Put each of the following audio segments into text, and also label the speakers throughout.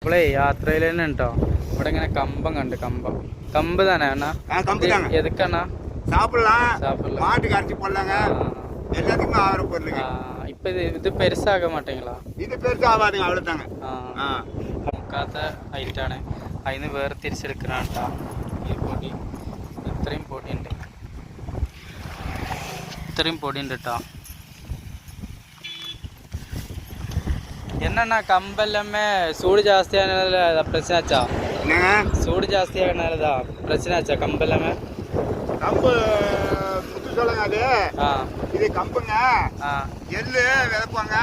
Speaker 1: ഇപ്പോളേ യാത്രയിൽ തന്നെ ഉണ്ടോ ഇവിടെ ഇങ്ങനെ കമ്പം കണ്ട് കമ്പ് തന്നെ അണ്ണാ എതുക്കണ്ണാ ഇപ്പൊ ഇത് പെരുസാകാൻ മാട്ടീங்களா മുക്കാത്ത ഐറ്റാണ് അതിന് വേറെ തിരിച്ചെടുക്കണ ഈ പൊടി ഇത്രയും പൊടിയുണ്ട് കേട്ടോ. என்னண்ணா கம்பு எல்லாமே சூடு ஜாஸ்தியானதால பிரச்சனை ஆச்சா? சூடு ஜாஸ்தியானதால பிரச்சனை ஆச்சா கம்பு எல்லாமே?
Speaker 2: கம்பு முத்து சொல்லுங்க அது இது கம்புங்க எள்ளு விதைப்பாங்க.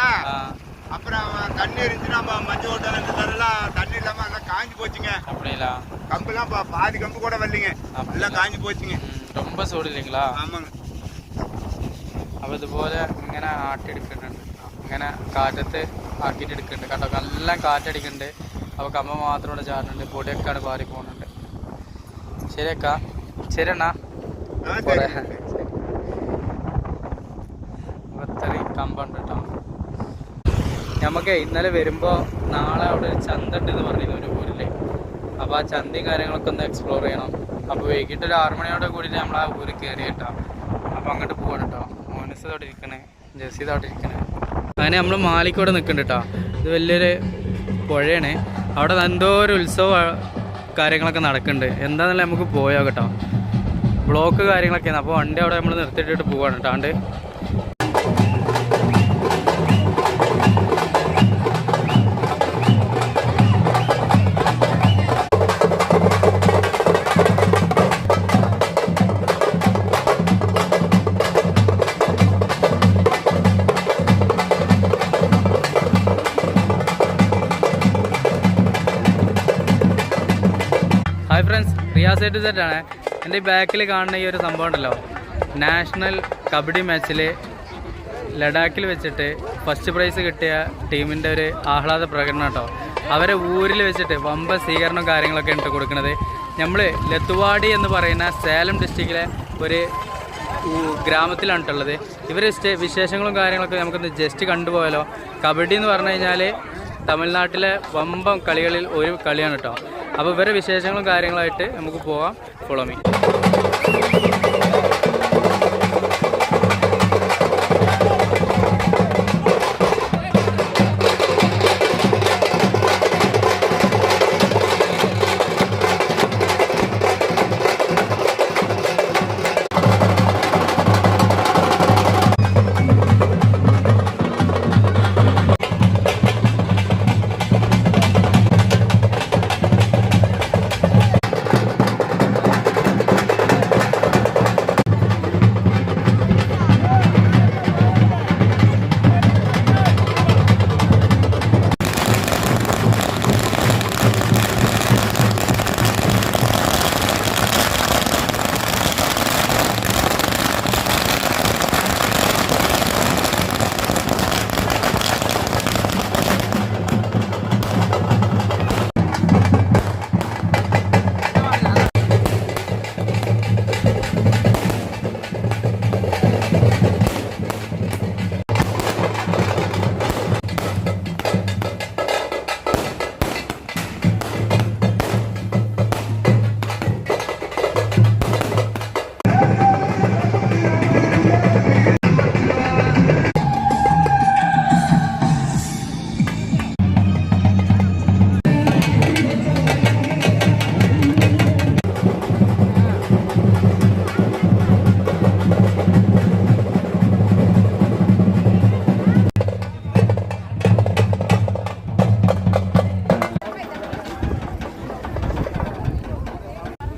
Speaker 2: அப்புறம் தண்ணி இருந்துச்சுன்னா மஞ்சள் ஓட்டெல்லாம் தரலாம் தண்ணி இல்லாம எல்லாம் காஞ்சி போச்சுங்க. அப்படிங்களா? கம்புலாம் பாதி கம்பு கூட வரலைங்க, எல்லாம் காஞ்சி போச்சுங்க.
Speaker 1: ரொம்ப சூடு இல்லைங்களா?
Speaker 2: ஆமாங்க.
Speaker 1: അപ്പോൾ ഇതുപോലെ ഇങ്ങനെ ആട്ടിയെടുക്കുന്നുണ്ട്, ഇങ്ങനെ കാറ്റത്ത് ആക്കിയിട്ടെടുക്കുന്നുണ്ട് കേട്ടോ. നല്ല കാറ്റടിക്കുന്നുണ്ട്. അപ്പോൾ കമ്പ മാത്രം ഇവിടെ ചാടുന്നുണ്ട്, പൊടിയൊക്കെയാണ് പാറി പോകുന്നുണ്ട്. ശരിയക്കാ, ശരിയണ്ണാ. അപ്പോൾ ഇത്രയും കമ്പുണ്ട് കേട്ടോ. നമുക്ക് ഇന്നലെ വരുമ്പോൾ നാളെ അവിടെ ഒരു ചന്ത ഉണ്ടെന്ന് പറഞ്ഞിരുന്നു ഒരു ഊരിൽ. അപ്പോൾ ആ ചന്തയും കാര്യങ്ങളൊക്കെ ഒന്ന് എക്സ്പ്ലോർ ചെയ്യണം. അപ്പോൾ വൈകിട്ട് ഒരു 6 മണിയോടെ കൂടി നമ്മൾ ആ ഊരിൽ കയറി കേട്ടോ. അപ്പോൾ അങ്ങോട്ട് പോകണം കേട്ടോ. മോനസ് അവിടെ ഇരിക്കണേ, ജസീദ് അവിടെ ഇരിക്കണേ. അങ്ങനെ നമ്മൾ മാലിക്കോടെ നിൽക്കുന്നുണ്ട് കേട്ടോ. ഇത് വലിയൊരു പുഴയാണ്. അവിടെ എന്തോ ഒരു ഉത്സവ കാര്യങ്ങളൊക്കെ നടക്കുന്നുണ്ട്. എന്താണെന്നല്ല നമുക്ക് പോയോ കേട്ടോ. ബ്ലോക്ക് കാര്യങ്ങളൊക്കെയാണ്. അപ്പോൾ വണ്ടി അവിടെ നമ്മൾ നിർത്തിയിട്ടിട്ട് പോവാണ് കേട്ടോ. ആണ്ട് hi friends, Riyas A to Z ആണ്. എൻ്റെ ഈ ബാക്കിൽ കാണുന്ന ഈ ഒരു സംഭവം ഉണ്ടല്ലോ, നാഷണൽ കബഡി മാച്ചിൽ ലഡാക്കിൽ വെച്ചിട്ട് ഫസ്റ്റ് പ്രൈസ് കിട്ടിയ ടീമിൻ്റെ ഒരു ആഹ്ലാദ പ്രകടനം കേട്ടോ. അവരെ ഊരിൽ വെച്ചിട്ട് വമ്പ സ്വീകരണവും കാര്യങ്ങളൊക്കെ ഉണ്ട് കൊടുക്കുന്നത്. നമ്മൾ ലത്തുവാടി എന്ന് പറയുന്ന സേലം ഡിസ്ട്രിക്റ്റിലെ ഒരു ഗ്രാമത്തിലാണ് ഉള്ളത്. ഇവർ വിശേഷങ്ങളും കാര്യങ്ങളൊക്കെ നമുക്കൊന്ന് ജസ്റ്റ് കണ്ടുപോയാലോ. കബഡി എന്ന് പറഞ്ഞു കഴിഞ്ഞാൽ തമിഴ്നാട്ടിലെ വമ്പം കളികളിൽ ഒരു കളിയാണ് കേട്ടോ. അപ്പോൾ ഇവരുടെ വിശേഷങ്ങളും കാര്യങ്ങളായിട്ട് നമുക്ക് പോകാം. Follow me.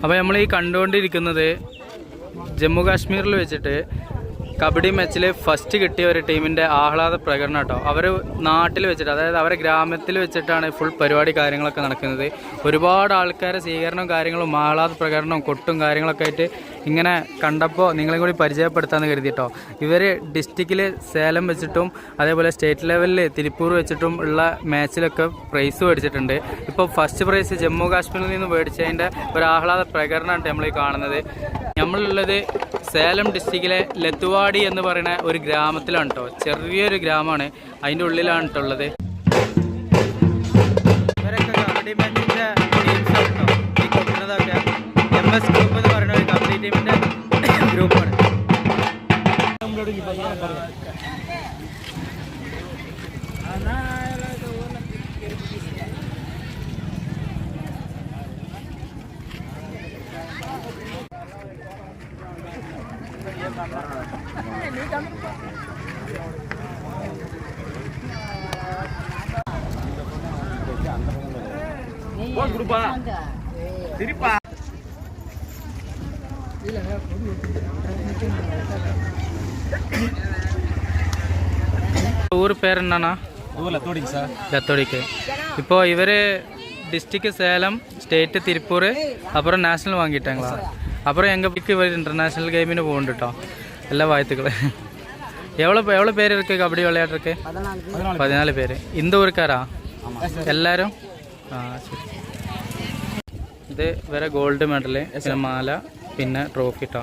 Speaker 1: അപ്പോൾ നമ്മൾ ഈ കണ്ടുകൊണ്ടിരിക്കുന്നത് ജമ്മു കാശ്മീരിൽ വെച്ചിട്ട് കബഡി മാച്ചിൽ ഫസ്റ്റ് കിട്ടിയ ഒരു ടീമിൻ്റെ ആഹ്ലാദ പ്രകടനം കേട്ടോ. അവർ നാട്ടിൽ വെച്ചിട്ട്, അതായത് അവരെ ഗ്രാമത്തിൽ വെച്ചിട്ടാണ് ഫുൾ പരിപാടി കാര്യങ്ങളൊക്കെ നടക്കുന്നത്. ഒരുപാട് ആൾക്കാരെ സ്വീകരണവും കാര്യങ്ങളും ആഹ്ലാദ പ്രകടനവും കൊട്ടും കാര്യങ്ങളൊക്കെ ആയിട്ട് ഇങ്ങനെ കണ്ടപ്പോൾ നിങ്ങളെ കൂടി പരിചയപ്പെടുത്താമെന്ന് കരുതിയിട്ടോ. ഇവർ ഡിസ്ട്രിക്റ്റിൽ സേലം വെച്ചിട്ടും അതേപോലെ സ്റ്റേറ്റ് ലെവലിൽ തിരുപ്പൂർ വെച്ചിട്ടും ഉള്ള മാച്ചിലൊക്കെ പ്രൈസ് മേടിച്ചിട്ടുണ്ട്. ഇപ്പോൾ ഫസ്റ്റ് പ്രൈസ് ജമ്മു കാശ്മീരിൽ നിന്ന് മേടിച്ചതിൻ്റെ ഒരു ആഹ്ലാദ പ്രകടനമാണ് നമ്മൾ ഈ കാണുന്നത്. നമ്മളുള്ളത് സേലം ഡിസ്ട്രിക്റ്റിലെ ലത്തുവാടി എന്ന് പറയുന്ന ഒരു ഗ്രാമത്തിലാണ് കേട്ടോ. ചെറിയൊരു ഗ്രാമമാണ്, അതിൻ്റെ ഉള്ളിലാണ് കേട്ടോ ഉള്ളത്. ഇവരൊക്കെ മാച്ചിൻ്റെ ടീംസ് കേട്ടോ ഈ കൊണ്ടുവന്നതൊക്കെ MS ഗ്രൂപ്പ് എന്ന് പറയുന്ന ഒരു കബഡി ടീമിൻ്റെ ഗ്രൂപ്പാണ്. ஊர் பேர் என்னன்னா? லத்தோடிக்கு. இப்போ இவர் டிஸ்ட்ரிக்ட் சேலம், ஸ்டேட்டு திருப்பூர், அப்புறம் நேஷ்னல் வாங்கிட்டாங்களா? அப்புறம் எங்கள் வீட்டுக்கு இவர் இன்டர்நேஷ்னல் கேமின்னு போகணுட்டோ. எல்லாம் வாழ்த்துக்கள். எவ்வளோ பேர் இருக்குது கபடி விளையாடுறதுக்கு? 14 பேர். இந்த ஊருக்காரா എല്ലാവരും? ആ ശരി. ഇത് വേറെ ഗോൾഡ് മെഡല്, പിന്നെ മാല, പിന്നെ ട്രോഫി കേട്ടോ.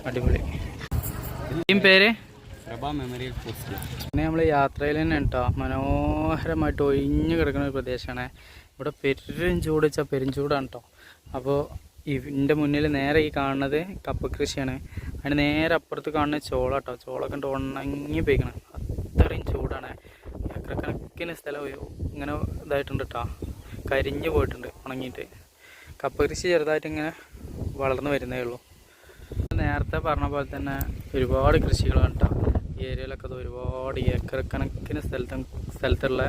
Speaker 1: അടിപൊളി. ടീം പേര്? പിന്നെ നമ്മൾ യാത്രയിൽ തന്നെ കേട്ടോ. മനോഹരമായിട്ട് ഒഴിഞ്ഞു കിടക്കുന്ന ഒരു പ്രദേശമാണ്. ഇവിടെ ചൂട് വെച്ചാൽ പെരുംചൂടാണ് കേട്ടോ. അപ്പോൾ ഇതിൻ്റെ മുന്നിൽ നേരെ ഈ കാണുന്നത് കപ്പ കൃഷിയാണ്. അതിന് നേരെ അപ്പുറത്ത് കാണുന്ന ചോള കേട്ടോ. ചോളൊക്കെ ഉണ്ട് ഉണങ്ങി പോയിക്കണം. അത്രയും ചൂടാണ്. ഏക്കറക്കണക്കിന് സ്ഥലം ഇങ്ങനെ ഇതായിട്ടുണ്ട് കേട്ടോ. കരിഞ്ഞു പോയിട്ടുണ്ട് ഉണങ്ങിയിട്ട്. കപ്പ കൃഷി ചെറുതായിട്ട് ഇങ്ങനെ വളർന്നു വരുന്നേ ഉള്ളൂ. നേരത്തെ പറഞ്ഞ പോലെ തന്നെ ഒരുപാട് കൃഷികളാണ് കേട്ടോ. ഈ ഏരിയയിലൊക്കെ ഒരുപാട് ഏക്കർ കണക്കിന് സ്ഥലത്തുള്ള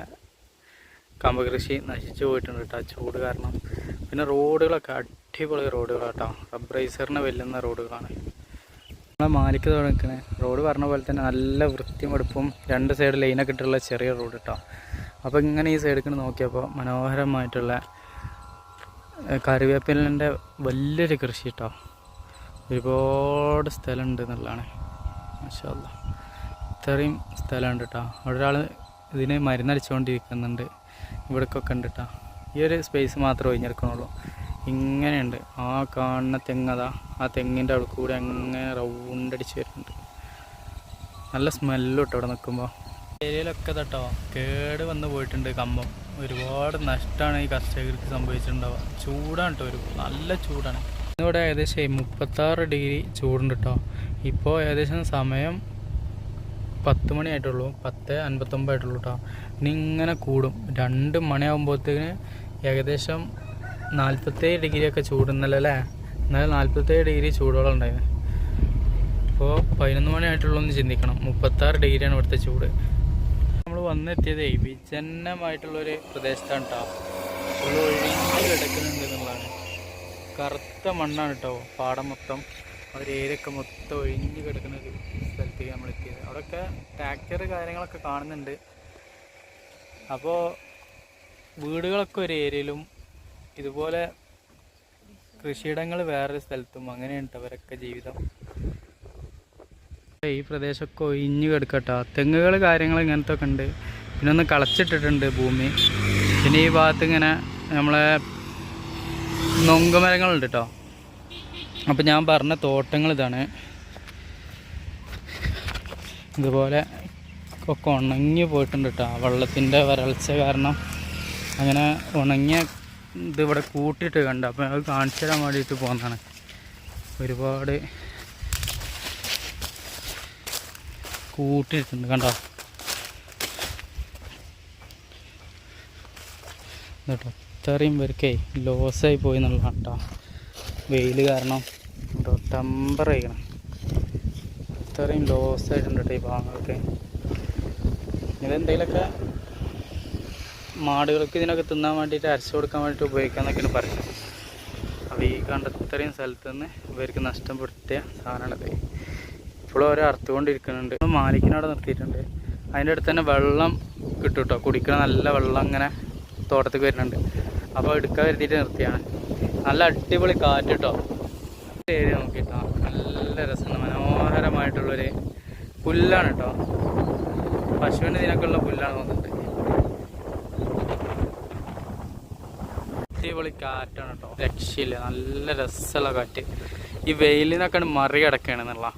Speaker 1: കമ്പ കൃഷി നശിച്ചു പോയിട്ടുണ്ട് കേട്ടോ ചൂട് കാരണം. പിന്നെ റോഡുകളൊക്കെ അടിപൊളി റോഡുകളാണ് കേട്ടോ. റബ്ബറൈസറിനെ വെല്ലുന്ന റോഡുകളാണ്. നമ്മളെ മാലിക്ക് നിൽക്കുന്നത് റോഡ് പറഞ്ഞ പോലെ തന്നെ നല്ല വൃത്തിയും വെടുപ്പും 2 സൈഡ് ലൈനൊക്കെ ഇട്ടുള്ള ചെറിയ റോഡ് കേട്ടോ. അപ്പോൾ ഇങ്ങനെ ഈ സൈഡിൽ നോക്കിയപ്പോൾ മനോഹരമായിട്ടുള്ള കറിവേപ്പിലിൻ്റെ വലിയൊരു കൃഷി കേട്ടോ. ഒരുപാട് സ്ഥലമുണ്ട് എന്നുള്ളതാണ്. മാഷാ അല്ലാഹ് ഇത്രയും സ്ഥലമുണ്ട് കേട്ടോ. അവിടെ ഒരാൾ ഇതിന് മരുന്നടിച്ചുകൊണ്ടിരിക്കുന്നുണ്ട്. ഇവിടേക്കൊക്കെ ഉണ്ട് കേട്ടോ. ഈ ഒരു സ്പേസ് മാത്രമേ ഒഴിഞ്ഞെടുക്കണുള്ളൂ. ഇങ്ങനെയുണ്ട്. ആ കാണുന്ന തെങ്ങതാ, ആ തെങ്ങിൻ്റെ അവിടെ കൂടെ അങ്ങനെ റൗണ്ടടിച്ച് വരുന്നുണ്ട്. നല്ല സ്മെല്ലും കേട്ടോ അവിടെ നിൽക്കുമ്പോൾ. ഏരിയയിലൊക്കെ കേട്ടോ കേട് വന്ന് പോയിട്ടുണ്ട് കമ്പം. ഒരുപാട് നഷ്ടമാണ് ഈ കർഷകർക്ക് സംഭവിച്ചിട്ടുണ്ടാവുക. ചൂടാണ് കേട്ടോ, നല്ല ചൂടാണ്. ഇന്നിവിടെ ഏകദേശം 36 ഡിഗ്രി ചൂടുണ്ട് കേട്ടോ. ഇപ്പോൾ ഏകദേശം സമയം 10 മണിയായിട്ടുള്ളൂ, 10:59 ആയിട്ടുള്ളൂ കേട്ടോ. ഇനി ഇങ്ങനെ കൂടും. 2 മണിയാകുമ്പോഴത്തേന് ഏകദേശം 47 ഡിഗ്രിയൊക്കെ ചൂടുന്നല്ലോ അല്ലേ? എന്നാലും 47 ഡിഗ്രി ചൂടോളം ഉണ്ടായിരുന്നു. ഇപ്പോൾ 11 മണിയായിട്ടുള്ളൂ എന്ന് ചിന്തിക്കണം. 36 ഡിഗ്രിയാണ് ഇവിടുത്തെ ചൂട്. നമ്മൾ വന്നെത്തിയതേ വിജനമായിട്ടുള്ളൊരു പ്രദേശത്താണ് കേട്ടോ. ഫുള്ള് ഒഴിഞ്ഞ് കിടക്കുന്നുണ്ട് എന്നുള്ളതാണ്. കറുത്ത മണ്ണാണ് കേട്ടോ പാടം മൊത്തം. ഒരു ഏരിയൊക്കെ മൊത്തം ഒഴിഞ്ഞ് കിടക്കുന്ന ഒരു സ്ഥലത്തേക്ക് നമ്മൾ എത്തിയത്. അവിടെയൊക്കെ ട്രാക്ടർ കാര്യങ്ങളൊക്കെ കാണുന്നുണ്ട്. അപ്പോൾ വീടുകളൊക്കെ ഒരു ഏരിയയിലും ഇതുപോലെ കൃഷിയിടങ്ങൾ വേറൊരു സ്ഥലത്തും അങ്ങനെയുണ്ട് അവരൊക്കെ ജീവിതം. ഈ പ്രദേശമൊക്കെ ഒഴിഞ്ഞ് കിടക്കട്ടോ. തെങ്ങുകൾ കാര്യങ്ങൾ ഇങ്ങനത്തെ ഒക്കെ ഉണ്ട്. പിന്നെ ഒന്ന് കളച്ചിട്ടിട്ടുണ്ട് ഭൂമി. പിന്നെ ഈ ഭാഗത്ത് ഇങ്ങനെ നമ്മളെ നൊങ്കുമരങ്ങളുണ്ട് കേട്ടോ. അപ്പം ഞാൻ പറഞ്ഞ തോട്ടങ്ങൾ ഇതാണ്. ഇതുപോലെ ഒക്കെ ഉണങ്ങി പോയിട്ടുണ്ട് കേട്ടോ. വെള്ളത്തിൻ്റെ വരൾച്ച കാരണം അങ്ങനെ ഉണങ്ങിയ ഇതിവിടെ കൂട്ടിയിട്ട് കണ്ടു. അപ്പം അത് കാണിച്ചു തരാൻ വേണ്ടിയിട്ട് പോകുന്നതാണ്. ഒരുപാട് കൂട്ടിയിട്ടുണ്ട് കണ്ടോ കേട്ടോ. ഇത്രയും പേർക്കേ ലോസായി പോയി എന്നുള്ളതാണ് കേട്ടോ. വെയിൽ കാരണം കേട്ടോ ടെമ്പർ കഴിക്കണം. ഇത്രയും ലോസായിട്ടുണ്ട് കേട്ടോ ഈ ഭാഗങ്ങളൊക്കെ. ഇതെന്തെങ്കിലുമൊക്കെ മാടുകൾക്ക് ഇതിനൊക്കെ തിന്നാൻ വേണ്ടിയിട്ട് അരച്ചു കൊടുക്കാൻ വേണ്ടിയിട്ട് ഉപയോഗിക്കാമെന്നൊക്കെയാണ് പറയുന്നത്. അപ്പോൾ ഈ കണ്ട ഇത്രയും സ്ഥലത്ത് നിന്ന് ഇവർക്ക് നഷ്ടപ്പെടുത്തിയ സാധനമാണത്. ഇപ്പോഴും ഓരോ അറുത്തുകൊണ്ടിരിക്കുന്നുണ്ട്. മാലിക്കിനവിടെ നിർത്തിയിട്ടുണ്ട്. അതിൻ്റെ അടുത്ത് തന്നെ വെള്ളം കിട്ടും കേട്ടോ. കുടിക്കണ നല്ല വെള്ളം അങ്ങനെ തോട്ടത്തേക്ക് വരുന്നുണ്ട്. അപ്പോൾ എടുക്കാൻ വരുത്തിയിട്ട് നിർത്തിയാണ്. നല്ല അടിപൊളി കാറ്റ് കേട്ടോ. ഏരിയ നോക്കിയിട്ടോ നല്ല രസമാണ്. മനോഹരമായിട്ടുള്ളൊരു പുല്ലാണ് കേട്ടോ. പശുവിന് ഇതിനൊക്കെയുള്ള പുല്ലാണ് തോന്നുന്നുണ്ട്. അടിപൊളി കാറ്റാണ് കേട്ടോ. രക്ഷയില്ല. നല്ല രസമുള്ള കാറ്റ്. ഈ വെയിലിനൊക്കെ മറികടക്കുകയാണ് എന്നുള്ള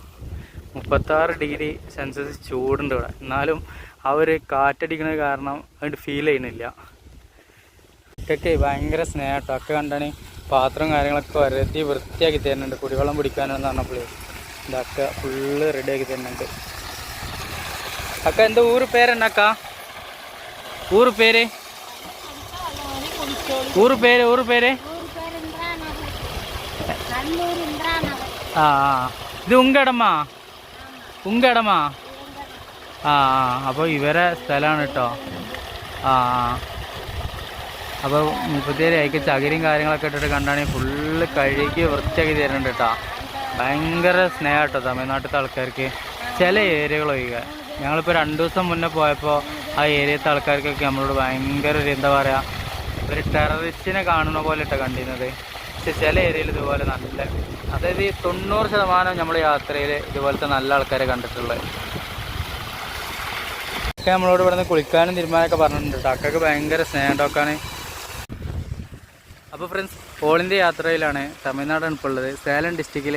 Speaker 1: 36 ഡിഗ്രി സെൽഷ്യസ് ചൂടുണ്ട് ഇവിടെ. എന്നാലും ആ ഒരു കാറ്റടിക്കുന്നത് കാരണം അതിന് ഫീൽ ചെയ്യുന്നില്ല. അക്കൊക്കെ ഭയങ്കര സ്നേഹം കേട്ടോ. അക്ക കണ്ടാണ് പാത്രം കാര്യങ്ങളൊക്കെ വരത്തി വൃത്തിയാക്കി തരുന്നുണ്ട്. കുടിവെള്ളം പിടിക്കാനെന്ന് പറഞ്ഞപ്പോൾ ഇതൊക്കെ ഫുള്ള് റെഡിയാക്കി തരുന്നുണ്ട്. അക്ക എന്താ ഊര് പേരെന്നാക്ക? ഊര് പേര് ഊര് പേര് ഊര് പേര് ആ ഇത് ഉങ്കടമാ ഉങ്കടമാ ആ അപ്പോൾ ഇവരെ സ്ഥലമാണ് കേട്ടോ. ആ അപ്പോൾ മുപ്പത്തിയേര് അതിക്ക് ചകിരിയും കാര്യങ്ങളൊക്കെ ഇട്ടിട്ട് കണ്ടാണെങ്കിൽ ഫുള്ള് കഴുകി വൃത്തിയാക്കി തരുന്നുണ്ട് കേട്ടോ. ഭയങ്കര സ്നേഹം കേട്ടോ തമിഴ്നാട്ടിലത്തെ ആൾക്കാർക്ക്. ചില ഏരിയകളൊഴികെ ഞങ്ങളിപ്പോൾ 2 ദിവസം മുന്നേ പോയപ്പോൾ ആ ഏരിയത്തെ ആൾക്കാർക്കൊക്കെ നമ്മളോട് ഭയങ്കര ഒരു എന്താ പറയുക ഒരു ടെററിസ്റ്റിനെ കാണുന്ന പോലെ ഇട്ടാണ് കണ്ടിരുന്നത്. പക്ഷെ ചില ഏരിയയിൽ ഇതുപോലെ നല്ല, അതായത് 90% നമ്മുടെ യാത്രയിൽ ഇതുപോലത്തെ നല്ല ആൾക്കാരെ കണ്ടിട്ടുള്ളത്. ഒക്കെ നമ്മളോട് ഇവിടെ നിന്ന് കുളിക്കാനും തീരുമാനമൊക്കെ പറഞ്ഞിട്ടുണ്ട് കേട്ടോ. അക്കൊക്കെ ഭയങ്കര സ്നേഹം ഉണ്ടാക്കാണ്. അപ്പോൾ ഫ്രണ്ട്സ്, ഓൾ ഇന്ത്യ യാത്രയിലാണ്. തമിഴ്നാടാണ് ഇപ്പോൾ ഉള്ളത്. സേലം ഡിസ്ട്രിക്റ്റിൽ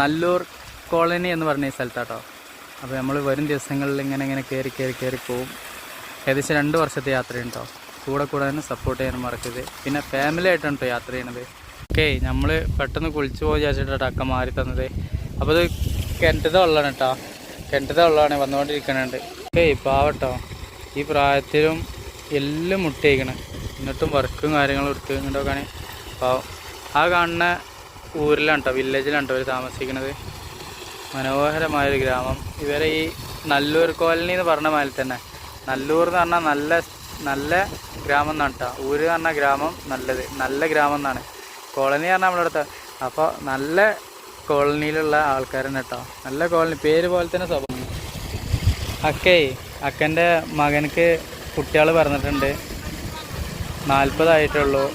Speaker 1: നല്ലൂർ കോളനി എന്ന് പറഞ്ഞ ഈ സ്ഥലത്താട്ടോ. അപ്പോൾ നമ്മൾ വരും ദിവസങ്ങളിൽ ഇങ്ങനെ കയറി പോവും. ഏകദേശം 2 വർഷത്തെ യാത്രയുണ്ടോ. കൂടെ തന്നെ സപ്പോർട്ട് ചെയ്യാനും മറക്കരുത്. പിന്നെ ഫാമിലി ആയിട്ടാണ് കേട്ടോ യാത്ര ചെയ്യണത്. ഓക്കെ, നമ്മൾ പെട്ടെന്ന് കുളിച്ചു പോയി വിചാരിച്ചിട്ടാണ് അക്ക മാറി തന്നത്. അപ്പോൾ ഇത് കിണറ്റത്തെ വെള്ളമാണ് കേട്ടോ. കിണറ്റത്തെ വെള്ളമാണ് വന്നുകൊണ്ടിരിക്കുന്നുണ്ട്. ഓക്കെ, പാവട്ടോ ഈ പ്രായത്തിലും എല്ലാം മുട്ടിയേക്കണം. എന്നിട്ടും വർക്കും കാര്യങ്ങളും എടുത്ത് ഇങ്ങോട്ടൊക്കെയാണ് പാവം. ആ കാണുന്ന ഊരിലാണ് കേട്ടോ, വില്ലേജിലാണ് കേട്ടോ അവർ താമസിക്കുന്നത്. മനോഹരമായൊരു ഗ്രാമം. ഇവരെ ഈ നല്ലൂർ കോളനി എന്ന് പറഞ്ഞ മാതിരി തന്നെ, നല്ലൂർ എന്ന് പറഞ്ഞാൽ നല്ല ഗ്രാമം എന്നാണ് കേട്ടോ. ഊര് എന്ന് പറഞ്ഞാൽ ഗ്രാമം, നല്ല ഗ്രാമം എന്നാണ്. കോളനി പറഞ്ഞാൽ നമ്മളടുത്ത്. അപ്പോൾ നല്ല കോളനിയിലുള്ള ആൾക്കാരെന്നെ കേട്ടോ. നല്ല കോളനി, പേര് പോലെ തന്നെ സ്വഭാവം. അക്കൻ്റെ മകനക്ക് കുട്ടികൾ പറഞ്ഞിട്ടുണ്ട്. 40 ആയിട്ടുള്ളൂ.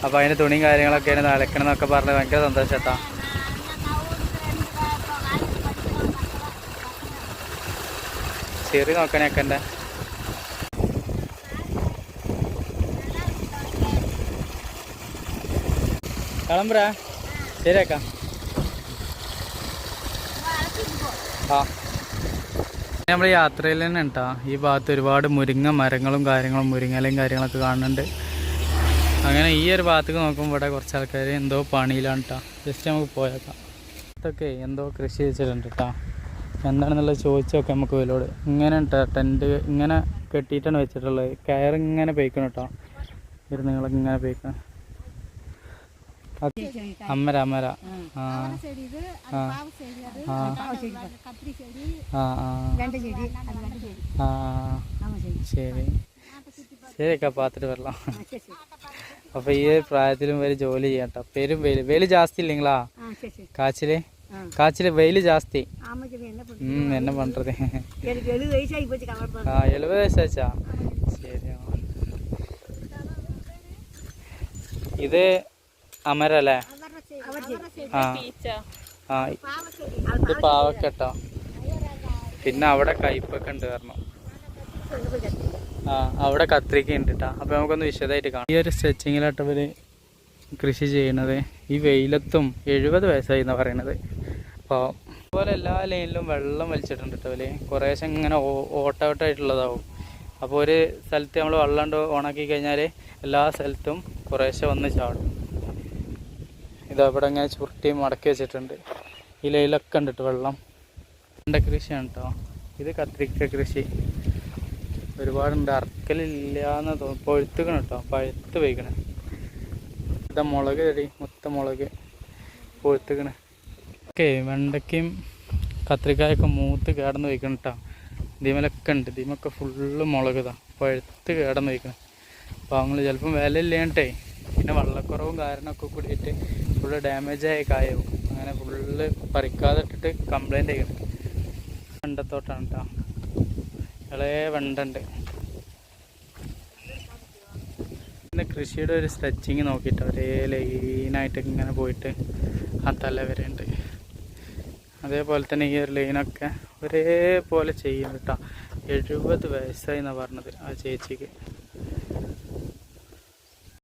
Speaker 1: അപ്പോൾ അതിൻ്റെ തുണിയും കാര്യങ്ങളൊക്കെയാണ് അലക്കണം എന്നൊക്കെ പറഞ്ഞത് ഭയങ്കര സന്തോഷം കേട്ടോ. ചെറിയ നോക്കണേ അക്കൻ്റെ. കളമ്പുരാ ശരിയാക്കാം. ആ നമ്മൾ യാത്രയിൽ തന്നെ കേട്ടോ. ഈ ഭാഗത്ത് ഒരുപാട് മുരിങ്ങ മരങ്ങളും കാര്യങ്ങളും മുരിങ്ങലയും കാര്യങ്ങളൊക്കെ കാണുന്നുണ്ട്. അങ്ങനെ ഈ ഒരു ഭാഗത്തേക്ക് നോക്കുമ്പോൾ ഇവിടെ കുറച്ച് ആൾക്കാർ എന്തോ പണിയിലാണ് കേട്ടോ. ജസ്റ്റ് നമുക്ക് പോയേക്കാം. ഇതൊക്കെ എന്തോ കൃഷി വെച്ചിട്ടുണ്ട് കേട്ടോ. എന്താണെന്നുള്ളത് ചോദിച്ചൊക്കെ നമുക്ക് വിലോട്. ഇങ്ങനെ കേട്ടോ ടെൻറ്റ് ഇങ്ങനെ കെട്ടിയിട്ടാണ് വെച്ചിട്ടുള്ളത്. കയറിങ്ങനെ പെയ്ക്കണം കേട്ടോ. ഇരുന്നുങ്ങളൊക്കെ ഇങ്ങനെ പെയ്ക്കണം. അമര ആ ശരി ശരിയൊക്കെ പാത്തിട്ട് വരலாம். അപ്പൊ ഈ പ്രായത്തിലും വരെ ജോലി ചെയ്യാം കേട്ടോ. പെരും വെയിൽ ജാസ്തി ഇല്ലെങ്കിലാ കാച്ചില് വെയിൽ ജാസ്തി. എന്നെ പண்றது 70 വയസ്സാച്ചാ. ശരി, ഇത് അമരല്ലേ? ആ ഇത് പാവക്കട്ടോ. പിന്നെ അവിടെ കയ്പൊക്കെ ഉണ്ട് കാരണം. അവിടെ കത്രിക്ക ഉണ്ട് കേട്ടോ. അപ്പോൾ നമുക്കൊന്ന് വിശദമായിട്ട് കാണാം. ഈ ഒരു സ്ട്രെച്ചിങ്ങിലായിട്ട് ഇവർ കൃഷി ചെയ്യണത്. ഈ വെയിലത്തും 70 വയസ്സായി എന്നാണ് പറയണത്. അപ്പോൾ അതുപോലെ എല്ലാ ലൈനിലും വെള്ളം വലിച്ചിട്ടുണ്ട് കേട്ടോ. അവർ കുറേശ്ശെ ഇങ്ങനെ ഓട്ടോട്ടായിട്ടുള്ളതാവും. അപ്പോൾ ഒരു സ്ഥലത്ത് നമ്മൾ വെള്ളം ഓണാക്കി കഴിഞ്ഞാൽ എല്ലാ സ്ഥലത്തും കുറേശ്ശെ വന്ന് ചാടും. ഇതവിടെ ഇങ്ങനെ ചുരുട്ടി മടക്കി വെച്ചിട്ടുണ്ട്. ഈ ലൈലൊക്കെ ഉണ്ട് കേട്ടോ വെള്ളം. കൃഷിയാണ് കേട്ടോ. ഇത് കത്രിക്ക കൃഷി ഒരുപാടുണ്ട്. അറക്കലില്ലാന്ന് തോന്നുന്നു. പൊഴുത്തുക്കണം കേട്ടോ. പഴുത്ത് പോയിക്കണേ. ഇതാ മുളക് ചെടി, മുളക് പൊഴുത്തുക്കണ്. ഓക്കെ, വെണ്ടയ്ക്കും കത്രിക്കായൊക്കെ മൂത്ത് കേടന്ന് വയ്ക്കണം കേട്ടോ. ഇതിമലൊക്കെ ഉണ്ട്. ഇതിമൊക്കെ ഫുള്ള് മുളക് ഇതാ പഴുത്ത് കേടന്ന് വയ്ക്കണം. അപ്പോൾ അവങ്ങൾ ചിലപ്പം വില ഇല്ലാണ്ടേ പിന്നെ വെള്ളക്കുറവും കാരണമൊക്കെ കൂടിയിട്ട് ഫുള്ള് ഡാമേജായ കായവും. അങ്ങനെ ഫുള്ള് പറിക്കാതെ ഇട്ടിട്ട് കംപ്ലൈൻ്റ് ചെയ്യണം. വെണ്ടത്തോട്ടാണ് കേട്ടോ. ഇളയ വെണ്ടുണ്ട്. പിന്നെ കൃഷിയുടെ ഒരു സ്ട്രെച്ചിങ് നോക്കിയിട്ട് ഒരേ ലൈനായിട്ട് ഇങ്ങനെ പോയിട്ട് ആ തല വരെ ഉണ്ട്. അതേപോലെ തന്നെ ഈ ഒരു ലൈനൊക്കെ ഒരേപോലെ ചെയ്യും കേട്ടോ. 70 വയസ്സായി എന്നാണ് പറഞ്ഞത് ആ ചേച്ചിക്ക്.